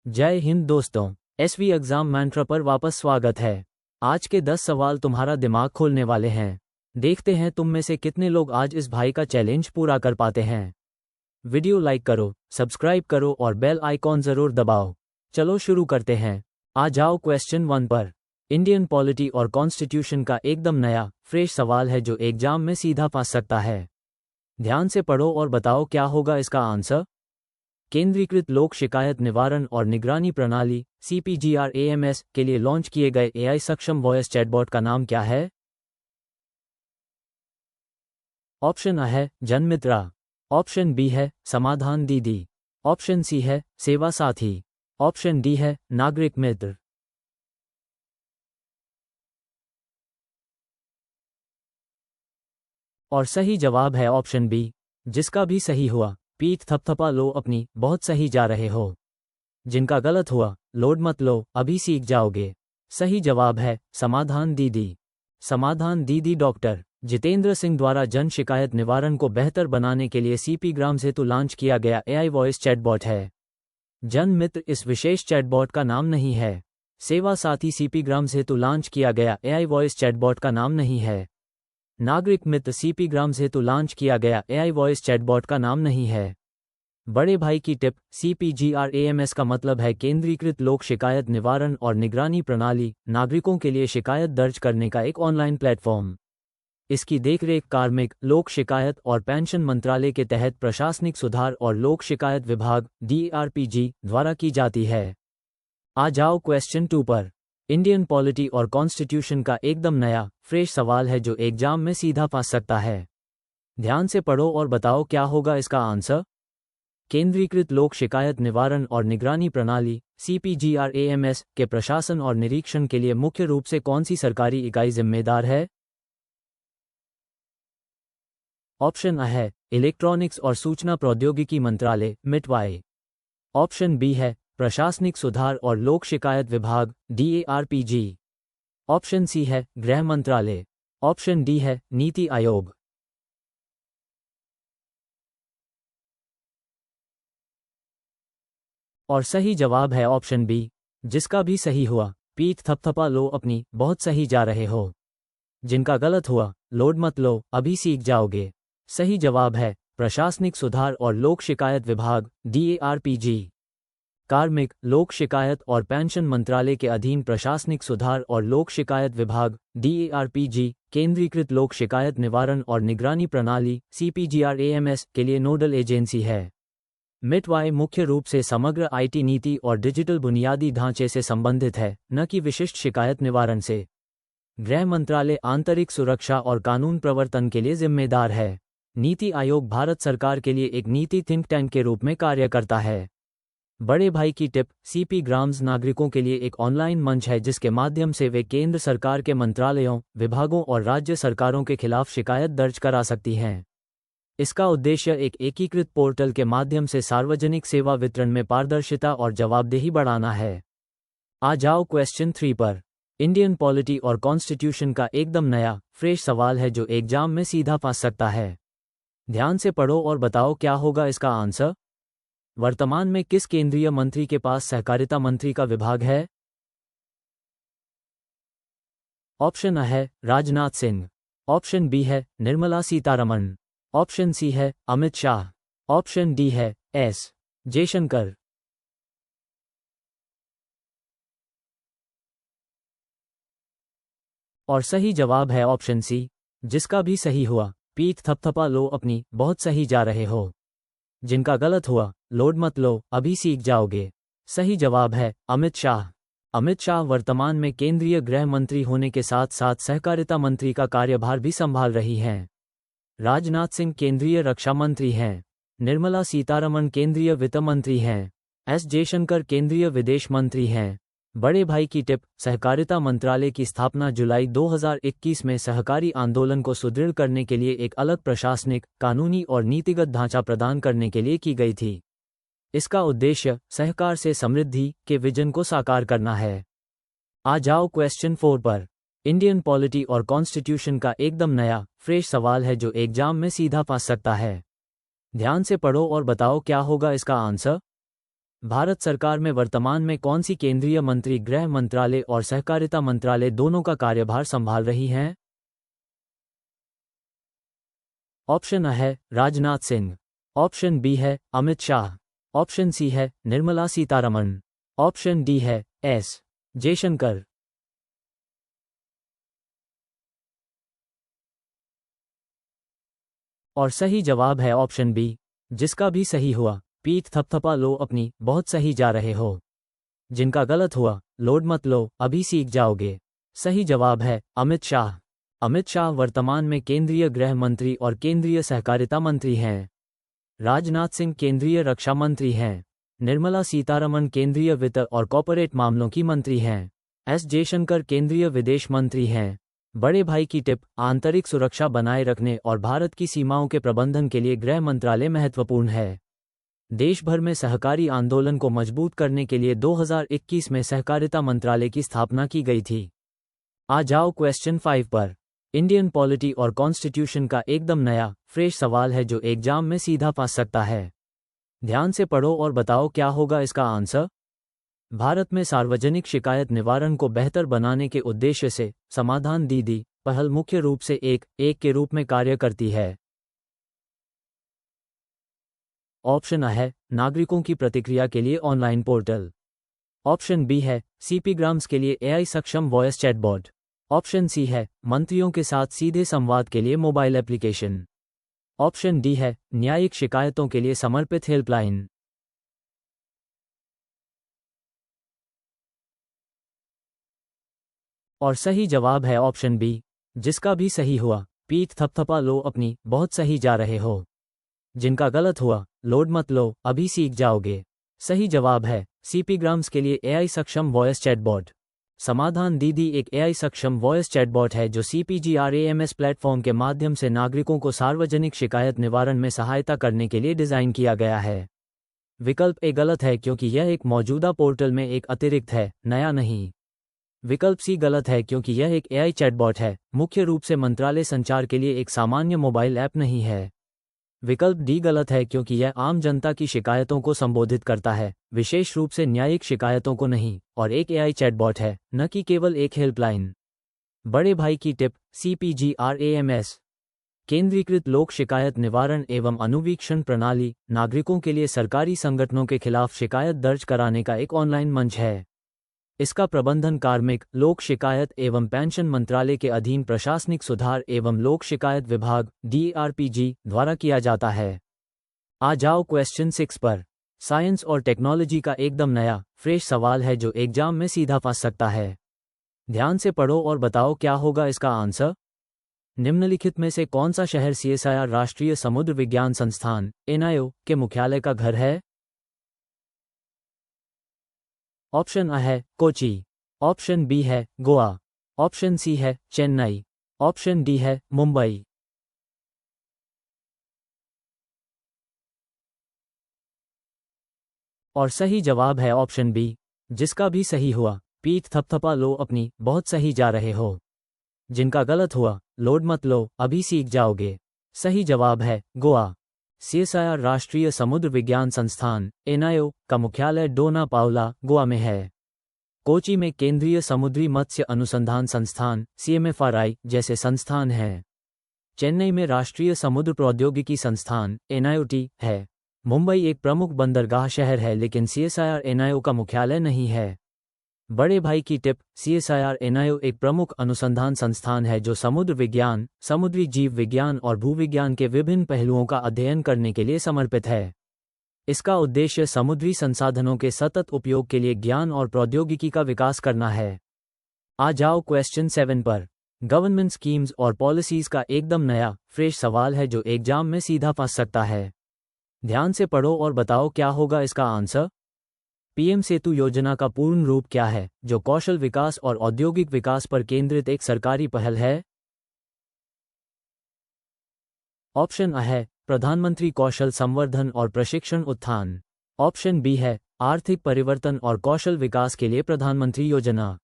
जय हिंद दोस्तों, SV exam मैंट्रा पर वापस स्वागत है। आज के 10 सवाल तुम्हारा दिमाग खोलने वाले हैं। देखते हैं तुम में से कितने लोग आज इस भाई का चैलेंज पूरा कर पाते हैं। वीडियो लाइक करो, सब्सक्राइब करो और बेल आइकॉन जरूर दबाओ। चलो शुरू करते हैं। आ जाओ क्वेश्चन 1 पर। इंडियन पॉलिटी और कॉन्स्टिट्यूशन का एकदम नया फ्रेश सवाल है जो एग्जाम में सीधा फंस सकता है। ध्यान से पढ़ो और बताओ क्या होगा इसका आंसर। केंद्रीकृत लोक शिकायत निवारण और निगरानी प्रणाली CPGRAMS के लिए लॉन्च किए गए AI सक्षम वॉइस चैटबॉट का नाम क्या है? ऑप्शन A है जनमित्रा, ऑप्शन B है समाधान दीदी, ऑप्शन C है सेवा साथी, ऑप्शन D है नागरिक मित्र। और सही जवाब है ऑप्शन B, जिसका भी सही हुआ पीठ थपथपा लो अपनी, बहुत सही जा रहे हो। जिनका गलत हुआ लोड मत लो, अभी सीख जाओगे। सही जवाब है समाधान दीदी। समाधान दीदी डॉक्टर जितेंद्र सिंह द्वारा जन शिकायत निवारण को बेहतर बनाने के लिए CP ग्राम हेतु लॉन्च किया गया AI वॉइस चैटबॉट है। जन मित्र इस विशेष चैटबॉट का नाम नहीं है। सेवा साथी CP ग्राम हेतु लॉन्च किया गया AI वॉइस चैटबॉट का नाम नहीं है। नागरिक मित्र CP ग्राम हेतु लॉन्च किया गया AI वॉइस चैटबॉट का नाम नहीं है। बड़े भाई की टिप, CPGRAMS का मतलब है केंद्रीकृत लोक शिकायत निवारण और निगरानी प्रणाली, नागरिकों के लिए शिकायत दर्ज करने का एक ऑनलाइन प्लेटफॉर्म। इसकी देखरेख कार्मिक, लोक शिकायत और पेंशन मंत्रालय के तहत प्रशासनिक सुधार और लोक शिकायत विभाग DRPG द्वारा की जाती है। आ जाओ क्वेश्चन 2 पर। इंडियन पॉलिटी और कॉन्स्टिट्यूशन का एकदम नया फ्रेश सवाल है जो एग्जाम में सीधा फंस सकता है। ध्यान से पढ़ो और बताओ क्या होगा इसका आंसर। केंद्रीकृत लोक शिकायत निवारण और निगरानी प्रणाली CPGRAMS के प्रशासन और निरीक्षण के लिए मुख्य रूप से कौन सी सरकारी इकाई जिम्मेदार है? ऑप्शन A है इलेक्ट्रॉनिक्स और सूचना प्रौद्योगिकी मंत्रालय MITWI। ऑप्शन B है प्रशासनिक सुधार और लोक शिकायत विभाग DARPG। ऑप्शन C है गृह मंत्रालय। ऑप्शन D है नीति आयोग। और सही जवाब है ऑप्शन B, जिसका भी सही हुआ पीठ थपथपा लो अपनी, बहुत सही जा रहे हो। जिनका गलत हुआ लोड मत लो, अभी सीख जाओगे। सही जवाब है प्रशासनिक सुधार और लोक शिकायत विभाग DARPG। कार्मिक, लोक शिकायत और पेंशन मंत्रालय के अधीन प्रशासनिक सुधार और लोक शिकायत विभाग DARPG केंद्रीकृत लोक शिकायत निवारण और निगरानी प्रणाली CPGRAMS के लिए नोडल एजेंसी है। MITWI मुख्य रूप से समग्र IT नीति और डिजिटल बुनियादी ढांचे से संबंधित है, न कि विशिष्ट शिकायत निवारण से। गृह मंत्रालय आंतरिक सुरक्षा और कानून प्रवर्तन के लिए जिम्मेदार है। नीति आयोग भारत सरकार के लिए एक नीति थिंक टैंक के रूप में कार्य करता है। बड़े भाई की टिप, CP ग्राम्स नागरिकों के लिए एक ऑनलाइन मंच है जिसके माध्यम से वे केंद्र सरकार के मंत्रालयों, विभागों और राज्य सरकारों के खिलाफ शिकायत दर्ज करा सकती हैं। इसका उद्देश्य एक एकीकृत पोर्टल के माध्यम से सार्वजनिक सेवा वितरण में पारदर्शिता और जवाबदेही बढ़ाना है। आ जाओ क्वेश्चन 3 पर। इंडियन पॉलिटी और कॉन्स्टिट्यूशन का एकदम नया फ्रेश सवाल है जो एग्जाम में सीधा फंस सकता है। ध्यान से पढ़ो और बताओ क्या होगा इसका आंसर। वर्तमान में किस केंद्रीय मंत्री के पास सहकारिता मंत्री का विभाग है? ऑप्शन A है राजनाथ सिंह, ऑप्शन B है निर्मला सीतारमण, ऑप्शन C है अमित शाह, ऑप्शन D है S जयशंकर। और सही जवाब है ऑप्शन C, जिसका भी सही हुआ पीठ थपथपा लो अपनी, बहुत सही जा रहे हो। जिनका गलत हुआ लोड मत लो, अभी सीख जाओगे। सही जवाब है अमित शाह। अमित शाह वर्तमान में केंद्रीय गृह मंत्री होने के साथ साथ सहकारिता मंत्री का कार्यभार भी संभाल रही हैं। राजनाथ सिंह केंद्रीय रक्षा मंत्री हैं। निर्मला सीतारमण केंद्रीय वित्त मंत्री हैं। S जयशंकर केंद्रीय विदेश मंत्री हैं। बड़े भाई की टिप, सहकारिता मंत्रालय की स्थापना जुलाई 2021 में सहकारी आंदोलन को सुदृढ़ करने के लिए एक अलग प्रशासनिक, कानूनी और नीतिगत ढांचा प्रदान करने के लिए की गई थी। इसका उद्देश्य सहकार से समृद्धि के विजन को साकार करना है। आ जाओ क्वेश्चन 4 पर। इंडियन पॉलिटी और कॉन्स्टिट्यूशन का एकदम नया फ्रेश सवाल है जो एग्जाम में सीधा फंस सकता है। ध्यान से पढ़ो और बताओ क्या होगा इसका आंसर। भारत सरकार में वर्तमान में कौन सी केंद्रीय मंत्री गृह मंत्रालय और सहकारिता मंत्रालय दोनों का कार्यभार संभाल रही हैं? ऑप्शन A है राजनाथ सिंह, ऑप्शन B है अमित शाह, ऑप्शन C है निर्मला सीतारमण, ऑप्शन D है S जयशंकर। और सही जवाब है ऑप्शन B, जिसका भी सही हुआ पीठ थपथपा लो अपनी, बहुत सही जा रहे हो। जिनका गलत हुआ लोड मत लो, अभी सीख जाओगे। सही जवाब है अमित शाह। अमित शाह वर्तमान में केंद्रीय गृह मंत्री और केंद्रीय सहकारिता मंत्री हैं। राजनाथ सिंह केंद्रीय रक्षा मंत्री हैं। निर्मला सीतारमण केंद्रीय वित्त और कॉर्पोरेट मामलों की मंत्री हैं। एस जयशंकर केंद्रीय विदेश मंत्री हैं। बड़े भाई की टिप, आंतरिक सुरक्षा बनाए रखने और भारत की सीमाओं के प्रबंधन के लिए गृह मंत्रालय महत्वपूर्ण है। देश भर में सहकारी आंदोलन को मजबूत करने के लिए 2021 में सहकारिता मंत्रालय की स्थापना की गई थी। आ जाओ क्वेश्चन 5 पर। इंडियन पॉलिटी और कॉन्स्टिट्यूशन का एकदम नया फ्रेश सवाल है जो एग्जाम में सीधा पास सकता है। ध्यान से पढ़ो और बताओ क्या होगा इसका आंसर। भारत में सार्वजनिक शिकायत निवारण को बेहतर बनाने के उद्देश्य से समाधान दीदी पहल मुख्य रूप से एक के रूप में कार्य करती है। ऑप्शन A है नागरिकों की प्रतिक्रिया के लिए ऑनलाइन पोर्टल, ऑप्शन B है सीपी ग्राम्स के लिए AI सक्षम वॉइस चैटबॉट, ऑप्शन C है मंत्रियों के साथ सीधे संवाद के लिए मोबाइल एप्लीकेशन, ऑप्शन D है न्यायिक शिकायतों के लिए समर्पित हेल्पलाइन। और सही जवाब है ऑप्शन B, जिसका भी सही हुआ पीठ थपथपा लो अपनी, बहुत सही जा रहे हो। जिनका गलत हुआ लोड मत लो, अभी सीख जाओगे। सही जवाब है सीपी ग्राम्स के लिए AI सक्षम वॉइस चैटबॉट। समाधान दीदी एक AI सक्षम वॉइस चैटबॉट है जो CPGRAMS प्लेटफॉर्म के माध्यम से नागरिकों को सार्वजनिक शिकायत निवारण में सहायता करने के लिए डिज़ाइन किया गया है। विकल्प A गलत है क्योंकि यह एक मौजूदा पोर्टल में एक अतिरिक्त है, नया नहीं। विकल्प C गलत है क्योंकि यह एक AI चैटबॉट है, मुख्य रूप से मंत्रालय संचार के लिए एक सामान्य मोबाइल ऐप नहीं है। विकल्प D गलत है क्योंकि यह आम जनता की शिकायतों को संबोधित करता है, विशेष रूप से न्यायिक शिकायतों को नहीं, और एक AI चैटबॉट है, न कि केवल एक हेल्पलाइन। बड़े भाई की टिप, CPGRAMS केंद्रीकृत लोक शिकायत निवारण एवं अनुवीक्षण प्रणाली नागरिकों के लिए सरकारी संगठनों के खिलाफ शिकायत दर्ज कराने का एक ऑनलाइन मंच है। इसका प्रबंधन कार्मिक, लोक शिकायत एवं पेंशन मंत्रालय के अधीन प्रशासनिक सुधार एवं लोक शिकायत विभाग DRPG द्वारा किया जाता है। आ जाओ क्वेश्चन 6 पर। साइंस और टेक्नोलॉजी का एकदम नया फ्रेश सवाल है जो एग्जाम में सीधा पास सकता है। ध्यान से पढ़ो और बताओ क्या होगा इसका आंसर। निम्नलिखित में से कौन सा शहर CSIR राष्ट्रीय समुद्र विज्ञान संस्थान NIO के मुख्यालय का घर है? ऑप्शन A है कोची, ऑप्शन B है गोवा, ऑप्शन C है चेन्नई, ऑप्शन D है मुंबई। और सही जवाब है ऑप्शन B, जिसका भी सही हुआ पीठ थपथपा लो अपनी, बहुत सही जा रहे हो। जिनका गलत हुआ लोड मत लो, अभी सीख जाओगे। सही जवाब है गोवा। CSIR राष्ट्रीय समुद्र विज्ञान संस्थान NIO का मुख्यालय डोना पाउला, गोवा में है। कोची में केंद्रीय समुद्री मत्स्य अनुसंधान संस्थान CMFRI जैसे संस्थान हैं। चेन्नई में राष्ट्रीय समुद्र प्रौद्योगिकी संस्थान NIOT है। मुंबई एक प्रमुख बंदरगाह शहर है लेकिन CSIR NIO का मुख्यालय नहीं है। बड़े भाई की टिप, CSIR NIO एक प्रमुख अनुसंधान संस्थान है जो समुद्र विज्ञान, समुद्री जीव विज्ञान और भूविज्ञान के विभिन्न पहलुओं का अध्ययन करने के लिए समर्पित है। इसका उद्देश्य समुद्री संसाधनों के सतत उपयोग के लिए ज्ञान और प्रौद्योगिकी का विकास करना है। आ जाओ क्वेश्चन 7 पर। गवर्नमेंट स्कीम्स और पॉलिसीज का एकदम नया फ्रेश सवाल है जो एग्जाम में सीधा पास सकता है। ध्यान से पढ़ो और बताओ क्या होगा इसका आंसर। PM सेतु योजना का पूर्ण रूप क्या है, जो कौशल विकास और औद्योगिक विकास पर केंद्रित एक सरकारी पहल है? ऑप्शन A है प्रधानमंत्री कौशल संवर्धन और प्रशिक्षण उत्थान, ऑप्शन B है आर्थिक परिवर्तन और कौशल विकास के लिए प्रधानमंत्री योजना,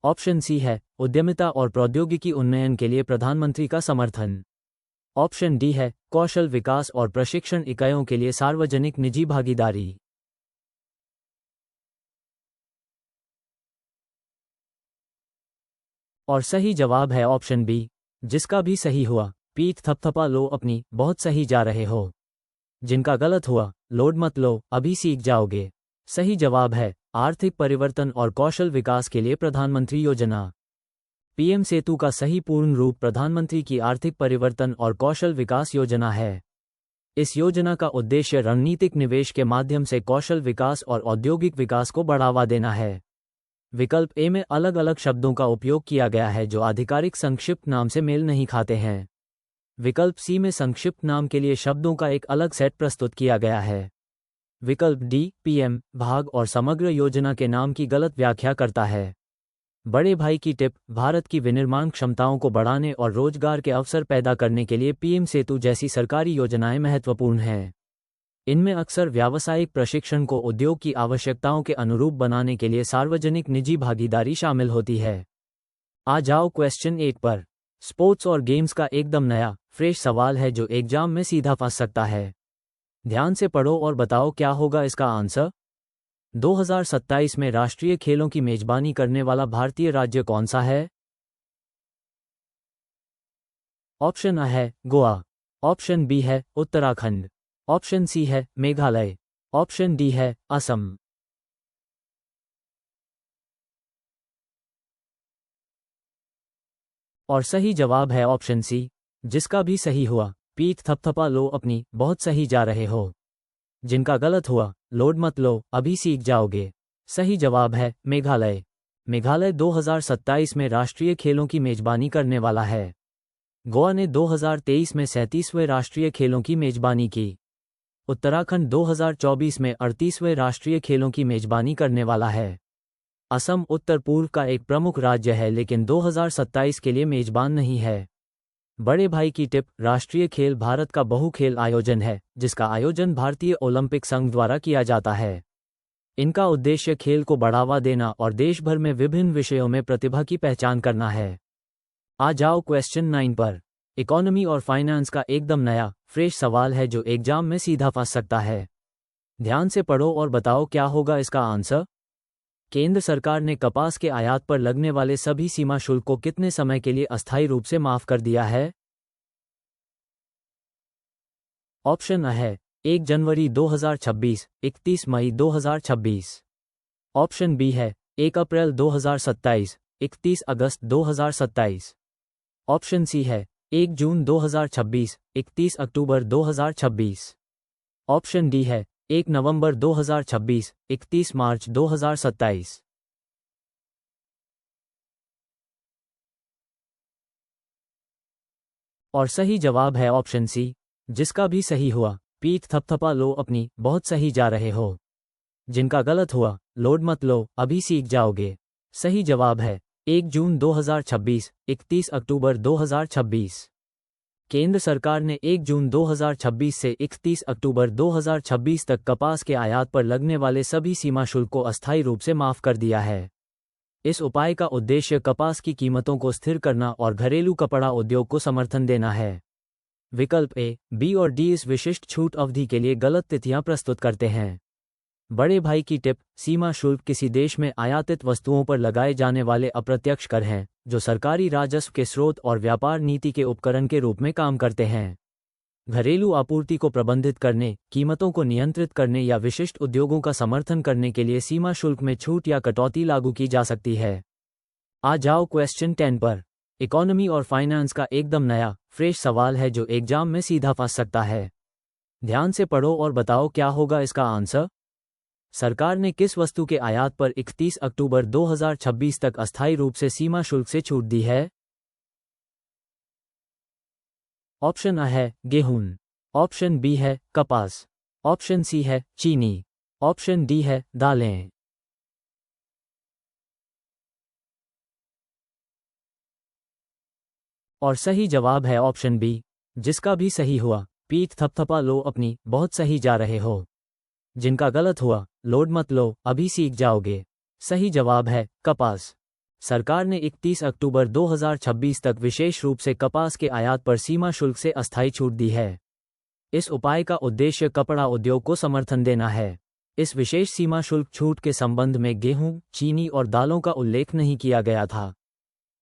ऑप्शन C है उद्यमिता और प्रौद्योगिकी उन्नयन के लिए प्रधानमंत्री का समर्थन, ऑप्शन D है कौशल विकास और प्रशिक्षण इकाइयों के लिए सार्वजनिक निजी भागीदारी। और सही जवाब है ऑप्शन बी, जिसका भी सही हुआ पीठ थपथपा लो अपनी, बहुत सही जा रहे हो। जिनका गलत हुआ लोड मत लो, अभी सीख जाओगे। सही जवाब है आर्थिक परिवर्तन और कौशल विकास के लिए प्रधानमंत्री योजना। पीएम सेतु का सही पूर्ण रूप प्रधानमंत्री की आर्थिक परिवर्तन और कौशल विकास योजना है। इस योजना का उद्देश्य रणनीतिक निवेश के माध्यम से कौशल विकास और औद्योगिक विकास को बढ़ावा देना है। विकल्प ए में अलग अलग शब्दों का उपयोग किया गया है जो आधिकारिक संक्षिप्त नाम से मेल नहीं खाते हैं। विकल्प सी में संक्षिप्त नाम के लिए शब्दों का एक अलग सेट प्रस्तुत किया गया है। विकल्प डी पीएम, भाग और समग्र योजना के नाम की गलत व्याख्या करता है। बड़े भाई की टिप, भारत की विनिर्माण क्षमताओं को बढ़ाने और रोजगार के अवसर पैदा करने के लिए पीएम सेतु जैसी सरकारी योजनाएं महत्वपूर्ण हैं। इनमें अक्सर व्यावसायिक प्रशिक्षण को उद्योग की आवश्यकताओं के अनुरूप बनाने के लिए सार्वजनिक निजी भागीदारी शामिल होती है। आ जाओ क्वेश्चन 8 पर। स्पोर्ट्स और गेम्स का एकदम नया फ्रेश सवाल है जो एग्जाम में सीधा फंस सकता है। ध्यान से पढ़ो और बताओ क्या होगा इसका आंसर। 2027 में राष्ट्रीय खेलों की मेजबानी करने वाला भारतीय राज्य कौन सा है? ऑप्शन आ है गोवा, ऑप्शन बी है उत्तराखंड, ऑप्शन सी है मेघालय, ऑप्शन डी है असम। और सही जवाब है ऑप्शन सी, जिसका भी सही हुआ पीठ थपथपा लो अपनी, बहुत सही जा रहे हो। जिनका गलत हुआ लोड मत लो, अभी सीख जाओगे। सही जवाब है मेघालय। मेघालय 2027 में राष्ट्रीय खेलों की मेजबानी करने वाला है। गोवा ने 2023 में 37वें राष्ट्रीय खेलों की मेजबानी की। उत्तराखंड 2024 में 38वें राष्ट्रीय खेलों की मेजबानी करने वाला है। असम उत्तर पूर्व का एक प्रमुख राज्य है लेकिन 2027 के लिए मेजबान नहीं है। बड़े भाई की टिप, राष्ट्रीय खेल भारत का बहुखेल आयोजन है जिसका आयोजन भारतीय ओलंपिक संघ द्वारा किया जाता है। इनका उद्देश्य खेल को बढ़ावा देना और देश भर में विभिन्न विषयों में प्रतिभा की पहचान करना है। आ जाओ क्वेश्चन 9 पर। इकोनॉमी और फाइनेंस का एकदम नया फ्रेश सवाल है जो एग्जाम में सीधा फंस सकता है। ध्यान से पढ़ो और बताओ क्या होगा इसका आंसर। केंद्र सरकार ने कपास के आयात पर लगने वाले सभी सीमा शुल्क को कितने समय के लिए अस्थायी रूप से माफ कर दिया है? ऑप्शन आ है 1 जनवरी 2026, 31 मई 2026। ऑप्शन बी है 1 अप्रैल 2027, 31 अगस्त 2027। ऑप्शन सी है 1 जून 2026, 31 अक्टूबर 2026। ऑप्शन डी है 1 नवंबर 2026, 31 मार्च 2027। और सही जवाब है ऑप्शन सी, जिसका भी सही हुआ पीठ थपथपा लो अपनी, बहुत सही जा रहे हो। जिनका गलत हुआ लोड मत लो, अभी सीख जाओगे। सही जवाब है 1 जून 2026, 31 अक्टूबर 2026। केंद्र सरकार ने 1 जून 2026 से 31 अक्टूबर 2026 तक कपास के आयात पर लगने वाले सभी सीमा शुल्क को अस्थायी रूप से माफ कर दिया है। इस उपाय का उद्देश्य कपास की कीमतों को स्थिर करना और घरेलू कपड़ा उद्योग को समर्थन देना है। विकल्प ए, बी और डी इस विशिष्ट छूट अवधि के लिए गलत तिथियां प्रस्तुत करते हैं। बड़े भाई की टिप, सीमा शुल्क किसी देश में आयातित वस्तुओं पर लगाए जाने वाले अप्रत्यक्ष कर हैं जो सरकारी राजस्व के स्रोत और व्यापार नीति के उपकरण के रूप में काम करते हैं। घरेलू आपूर्ति को प्रबंधित करने, कीमतों को नियंत्रित करने या विशिष्ट उद्योगों का समर्थन करने के लिए सीमा शुल्क में छूट या कटौती लागू की जा सकती है। आ जाओ क्वेश्चन 10 पर। इकोनॉमी और फाइनेंस का एकदम नया फ्रेश सवाल है जो एग्जाम में सीधा फंस सकता है। ध्यान से पढ़ो और बताओ क्या होगा इसका आंसर। सरकार ने किस वस्तु के आयात पर 31 अक्टूबर 2026 तक अस्थायी रूप से सीमा शुल्क से छूट दी है? ऑप्शन आ है गेहूं, ऑप्शन बी है कपास, ऑप्शन सी है चीनी, ऑप्शन डी है दालें। और सही जवाब है ऑप्शन बी, जिसका भी सही हुआ पीठ थपथपा लो अपनी, बहुत सही जा रहे हो। जिनका गलत हुआ लोड मत लो, अभी सीख जाओगे। सही जवाब है कपास। सरकार ने 31 अक्टूबर 2026 तक विशेष रूप से कपास के आयात पर सीमा शुल्क से अस्थायी छूट दी है। इस उपाय का उद्देश्य कपड़ा उद्योग को समर्थन देना है। इस विशेष सीमा शुल्क छूट के संबंध में गेहूं, चीनी और दालों का उल्लेख नहीं किया गया था।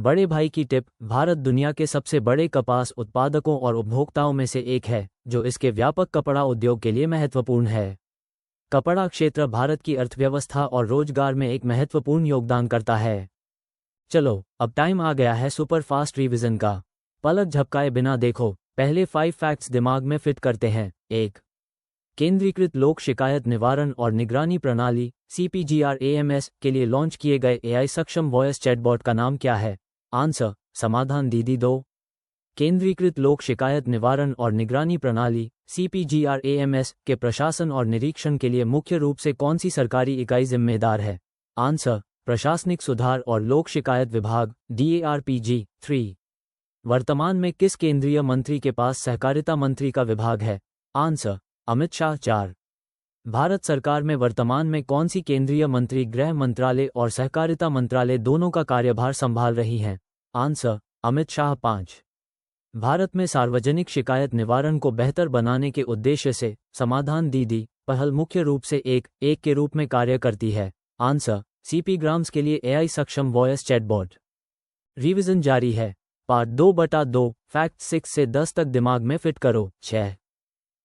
बड़े भाई की टिप, भारत दुनिया के सबसे बड़े कपास उत्पादकों और उपभोक्ताओं में से एक है, जो इसके व्यापक कपड़ा उद्योग के लिए महत्वपूर्ण है। कपड़ा क्षेत्र भारत की अर्थव्यवस्था और रोजगार में एक महत्वपूर्ण योगदान करता है। चलो, अब टाइम आ गया है सुपर फास्ट रिवीजन का। पलक झपकाए बिना देखो, पहले 5 फैक्ट्स दिमाग में फिट करते हैं। 1. केंद्रीकृत लोक शिकायत निवारण और निगरानी प्रणाली CPGRAMS के लिए लॉन्च किए गए AI सक्षम वॉयस चैटबॉट का नाम क्या है? आंसर, समाधान दीदी 2. केंद्रीकृत लोक शिकायत निवारण और निगरानी प्रणाली CPGRAMS के प्रशासन और निरीक्षण के लिए मुख्य रूप से कौन सी सरकारी इकाई जिम्मेदार है? आंसर, प्रशासनिक सुधार और लोक शिकायत विभाग DARPG 3. वर्तमान में किस केंद्रीय मंत्री के पास सहकारिता मंत्री का विभाग है? आंसर, अमित शाह 4. भारत सरकार में वर्तमान में कौन सी केंद्रीय मंत्री गृह मंत्रालय और सहकारिता मंत्रालय दोनों का कार्यभार संभाल रही हैं? आंसर, अमित शाह 5. भारत में सार्वजनिक शिकायत निवारण को बेहतर बनाने के उद्देश्य से समाधान दीदी पहल मुख्य रूप से एक के रूप में कार्य करती है। आंसर, CP ग्राम्स के लिए AI सक्षम वॉयस चैटबॉट। रिवीजन जारी है। पार्ट 2/2 फैक्ट 6 से 10 तक दिमाग में फिट करो। 6.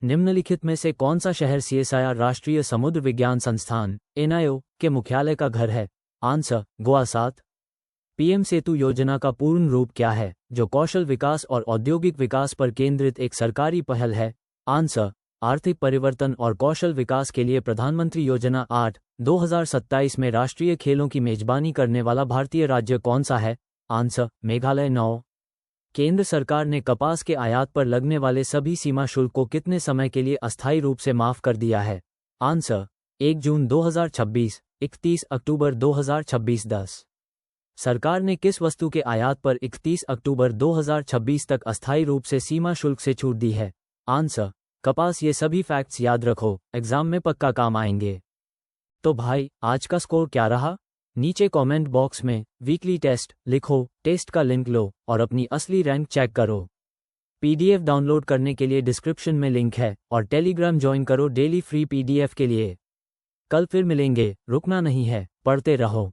निम्नलिखित में से कौन सा शहर CSIR राष्ट्रीय समुद्र विज्ञान संस्थान NIO के मुख्यालय का घर है? आंसर, गोवा 7. PM सेतु योजना का पूर्ण रूप क्या है, जो कौशल विकास और औद्योगिक विकास पर केंद्रित एक सरकारी पहल है? आंसर, आर्थिक परिवर्तन और कौशल विकास के लिए प्रधानमंत्री योजना 8, 2027 में राष्ट्रीय खेलों की मेजबानी करने वाला भारतीय राज्य कौन सा है? आंसर, मेघालय 9. केंद्र सरकार ने कपास के आयात पर लगने वाले सभी सीमा शुल्क को कितने समय के लिए अस्थायी रूप से माफ कर दिया है? आंसर, 1 जून 2026, 31 अक्टूबर 2026। 10. सरकार ने किस वस्तु के आयात पर 31 अक्टूबर 2026 तक अस्थायी रूप से सीमा शुल्क से छूट दी है? आंसर, कपास। ये सभी फैक्ट्स याद रखो, एग्जाम में पक्का काम आएंगे। तो भाई, आज का स्कोर क्या रहा? नीचे कमेंट बॉक्स में वीकली टेस्ट लिखो, टेस्ट का लिंक लो और अपनी असली रैंक चेक करो। PDF डाउनलोड करने के लिए डिस्क्रिप्शन में लिंक है और टेलीग्राम ज्वाइन करो डेली फ्री PDF के लिए। कल फिर मिलेंगे, रुकना नहीं है, पढ़ते रहो।